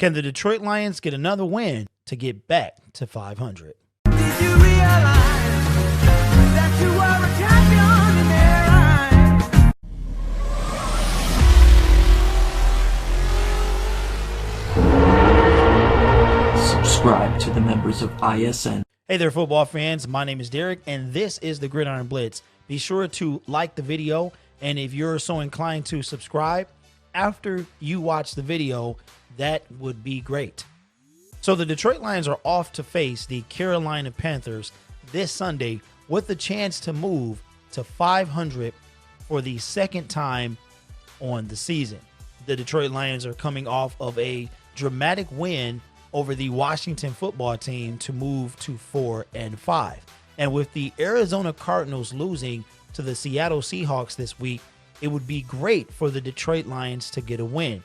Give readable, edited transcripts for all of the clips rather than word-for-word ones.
Can the Detroit Lions get another win to get back to 500? Did you realize that you are a champion in their eyes? Subscribe to the members of ISN. Hey there, football fans. My name is Derek, and this is the Gridiron Blitz. Be sure to like the video, and if you're so inclined to subscribe after you watch the video, that would be great. So the Detroit Lions are off to face the Carolina Panthers this Sunday with a chance to move to 500 for the second time on the season. The Detroit Lions are coming off of a dramatic win over the Washington football team to move to 4-5. And with the Arizona Cardinals losing to the Seattle Seahawks this week, it would be great for the Detroit Lions to get a win.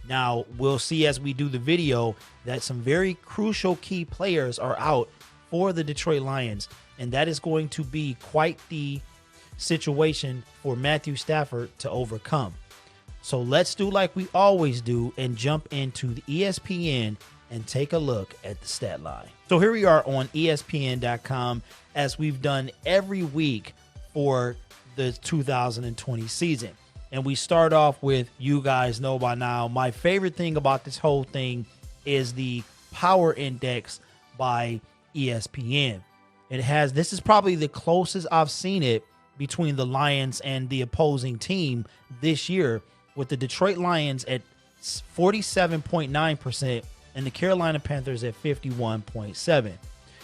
Now, we'll see as we do the video that some very crucial key players are out for the Detroit Lions, and that is going to be quite the situation for Matthew Stafford to overcome. So let's do like we always do and jump into the ESPN and take a look at the stat line. So here we are on ESPN.com as we've done every week for the 2020 season. And we start off with, you guys know by now, my favorite thing about this whole thing is the power index by ESPN. This is probably the closest I've seen it between the Lions and the opposing team this year, with the Detroit Lions at 47.9% and the Carolina Panthers at 51.7%.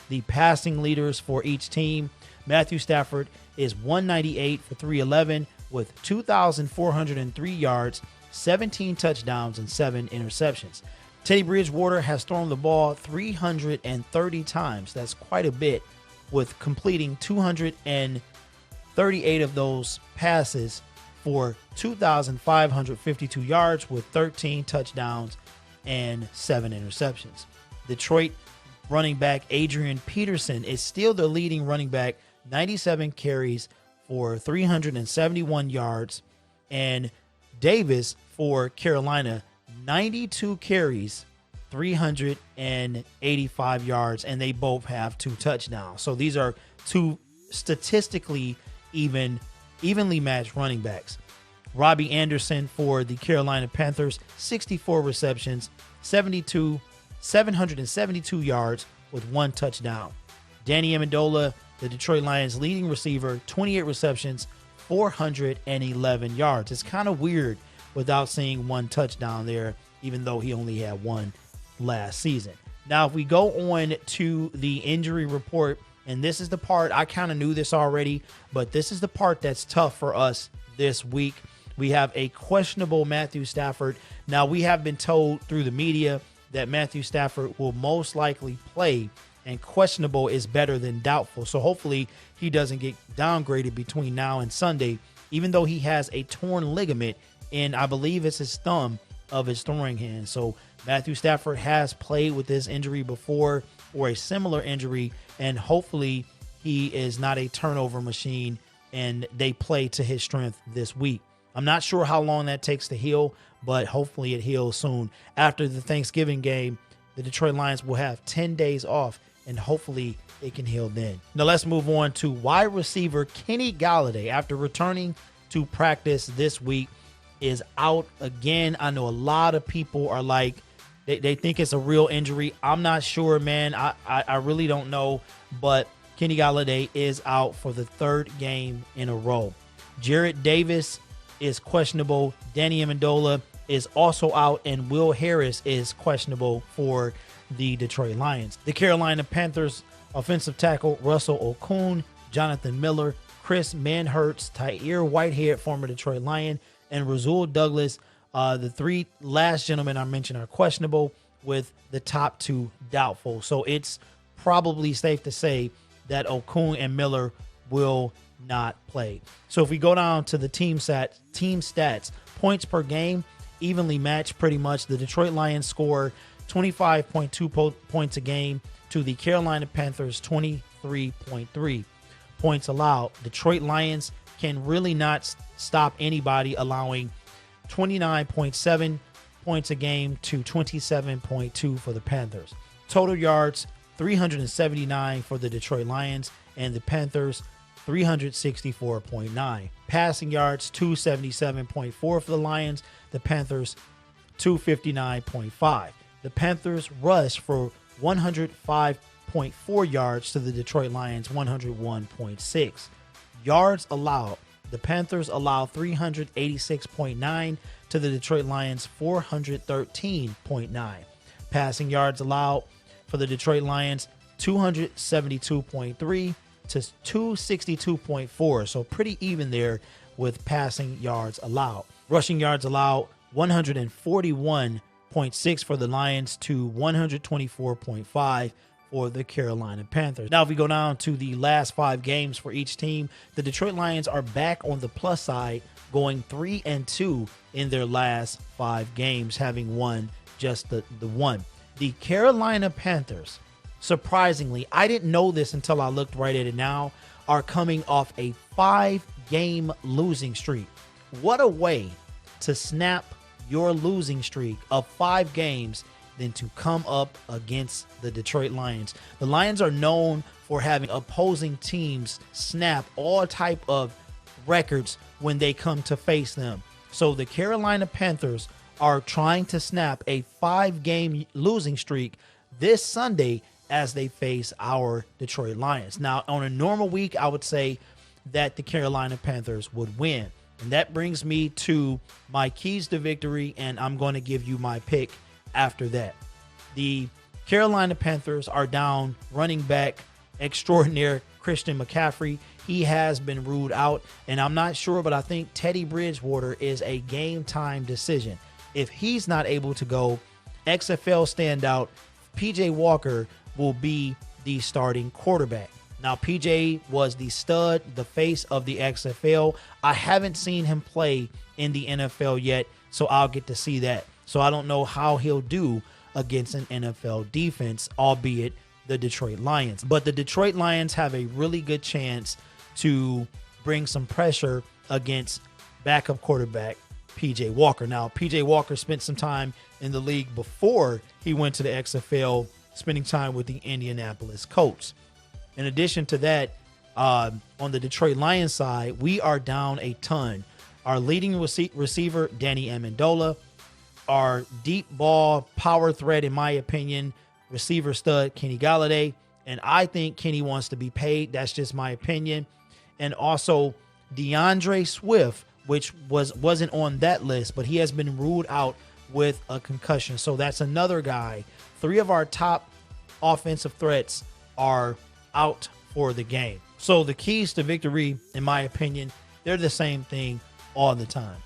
The passing leaders for each team, Matthew Stafford is 198 for 311 with 2,403 yards, 17 touchdowns, and 7 interceptions. Teddy Bridgewater has thrown the ball 330 times. That's quite a bit, with completing 238 of those passes for 2,552 yards with 13 touchdowns and 7 interceptions. Detroit running back Adrian Peterson is still the leading running back, 97 carries for 371 yards, and Davis for Carolina, 92 carries, 385 yards, and they both have 2 touchdowns. So these are two statistically evenly matched running backs. Robbie Anderson for the Carolina Panthers, 64 receptions, 772 yards with 1 touchdown. Danny Amendola, the Detroit Lions leading receiver, 28 receptions, 411 yards. It's kind of weird without seeing 1 touchdown there, even though he only had 1 last season. Now, if we go on to the injury report, and this is the part, I kind of knew this already, but this is the part that's tough for us this week. We have a questionable Matthew Stafford. Now, we have been told through the media that Matthew Stafford will most likely play, and questionable is better than doubtful. So hopefully he doesn't get downgraded between now and Sunday, even though he has a torn ligament in, I believe it's his thumb of his throwing hand. So Matthew Stafford has played with this injury before, or a similar injury, and hopefully he is not a turnover machine and they play to his strength this week. I'm not sure how long that takes to heal, but hopefully it heals soon. After the Thanksgiving game, the Detroit Lions will have 10 days off, and hopefully it can heal then. Now let's move on to wide receiver Kenny Golladay. After returning to practice this week, is out again. I know a lot of people are like, they think it's a real injury. I'm not sure, man. I really don't know, but Kenny Golladay is out for the 3rd game in a row. Jarrett Davis is questionable. Danny Amendola is also out, and Will Harris is questionable for the Detroit Lions. The Carolina Panthers offensive tackle Russell Okung, Jonathan Miller, Chris Manhertz, Tyre Whitehead, former Detroit Lion, and Rasul Douglas. The 3 last gentlemen I mentioned are questionable, with the top 2 doubtful. So it's probably safe to say that Okung and Miller will not play. So if we go down to the team stats, points per game, evenly matched pretty much. The Detroit Lions score 25.2 points a game to the Carolina Panthers 23.3 points allowed. Detroit Lions can really not stop anybody, allowing 29.7 points a game to 27.2 for the Panthers. Total yards, 379 for the Detroit Lions, and the Panthers, 364.9. Passing yards, 277.4 for the Lions, the Panthers, 259.5. The Panthers rushed for 105.4 yards to the Detroit Lions, 101.6. Yards allowed, the Panthers allow 386.9 to the Detroit Lions, 413.9. Passing yards allowed for the Detroit Lions, 272.3 to 262.4. So pretty even there with passing yards allowed. Rushing yards allowed, 141.6 for the Lions to 124.5 for the Carolina Panthers. Now, if we go down to the last 5 games for each team, the Detroit Lions are back on the plus side, going 3-2 in their last 5 games, having won just the one. The Carolina Panthers, surprisingly, I didn't know this until I looked right at it now, are coming off a 5-game losing streak. What a way to snap your losing streak of 5 games than to come up against the Detroit Lions. The Lions are known for having opposing teams snap all type of records when they come to face them. So the Carolina Panthers are trying to snap a 5-game losing streak this Sunday as they face our Detroit Lions. Now, on a normal week, I would say that the Carolina Panthers would win. And that brings me to my keys to victory, and I'm going to give you my pick after that. The Carolina Panthers are down running back extraordinaire Christian McCaffrey. He has been ruled out, and I'm not sure, but I think Teddy Bridgewater is a game time decision. If he's not able to go, XFL standout PJ Walker will be the starting quarterback. Now, PJ was the stud, the face of the XFL. I haven't seen him play in the NFL yet, so I'll get to see that. So I don't know how he'll do against an NFL defense, albeit the Detroit Lions. But the Detroit Lions have a really good chance to bring some pressure against backup quarterback PJ Walker. Now, PJ Walker spent some time in the league before he went to the XFL, spending time with the Indianapolis Colts. In addition to that, on the Detroit Lions side, we are down a ton. Our leading receiver, Danny Amendola, our deep ball power threat, in my opinion, receiver stud, Kenny Galladay. And I think Kenny wants to be paid. That's just my opinion. And also DeAndre Swift, which wasn't on that list, but he has been ruled out with a concussion. So that's another guy. 3 of our top offensive threats are out for the game. So the keys to victory, in my opinion, they're the same thing all the time.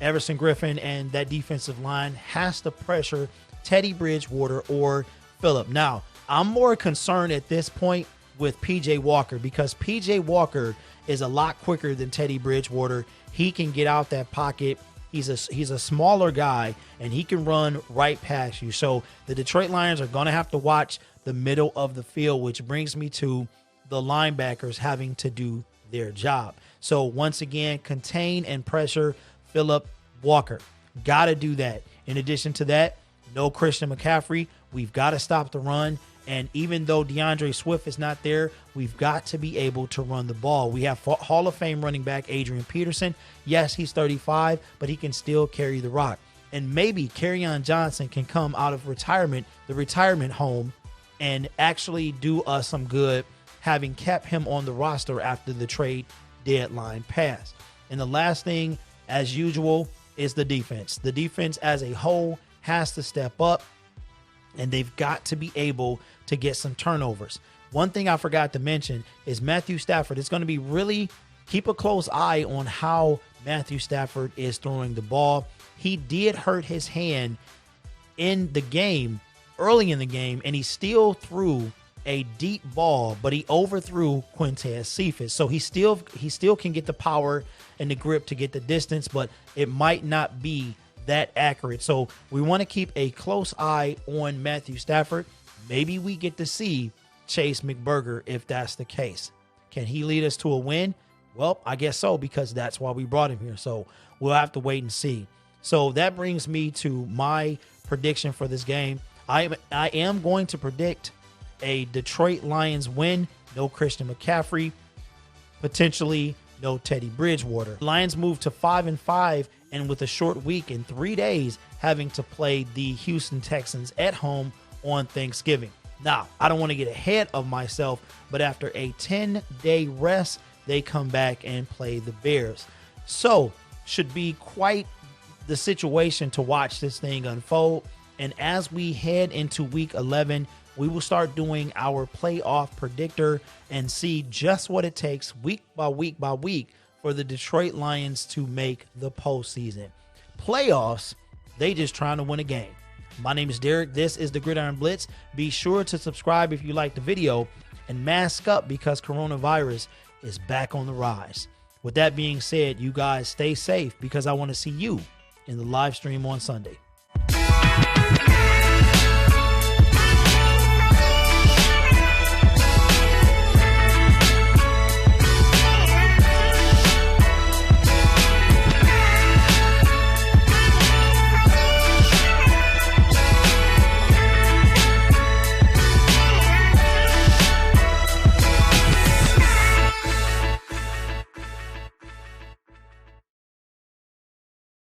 Everson Griffin and that defensive line has to pressure Teddy Bridgewater or Phillip. Now, I'm more concerned at this point with PJ Walker because PJ Walker is a lot quicker than Teddy Bridgewater. He can get out that pocket. He's a smaller guy, and he can run right past you. So the Detroit Lions are going to have to watch the middle of the field, which brings me to the linebackers having to do their job. So once again, contain and pressure Phillip Walker. Got to do that. In addition to that, no Christian McCaffrey. We've got to stop the run. And even though DeAndre Swift is not there, we've got to be able to run the ball. We have Hall of Fame running back Adrian Peterson. Yes, he's 35, but he can still carry the rock. And maybe Kerryon Johnson can come out of retirement, the retirement home, and actually do us some good, having kept him on the roster after the trade deadline passed. And the last thing, as usual, is the defense. The defense as a whole has to step up, and they've got to be able to get some turnovers. One thing I forgot to mention is Matthew Stafford. It's going to be really keep a close eye on how Matthew Stafford is throwing the ball. He did hurt his hand in the game, early in the game, and he still threw a deep ball, but he overthrew Quintez Cephas. So he still can get the power and the grip to get the distance, but it might not be that accurate. So we want to keep a close eye on Matthew Stafford. Maybe we get to see Chase McBurger if that's the case. Can he lead us to a win? Well, I guess so, because that's why we brought him here. So we'll have to wait and see. So that brings me to my prediction for this game. I am going to predict a Detroit Lions win. No Christian McCaffrey, potentially no Teddy Bridgewater. Lions move to 5-5, and with a short week in 3 days, having to play the Houston Texans at home on Thanksgiving. Now, I don't want to get ahead of myself, but after a 10-day rest, they come back and play the Bears. So, should be quite the situation to watch this thing unfold. And as we head into week 11, we will start doing our playoff predictor and see just what it takes week by week by week for the Detroit Lions to make the postseason. Playoffs, they just trying to win a game. My name is Derek. This is the Gridiron Blitz. Be sure to subscribe if you like the video and mask up because coronavirus is back on the rise. With that being said, you guys stay safe because I want to see you in the live stream on Sunday.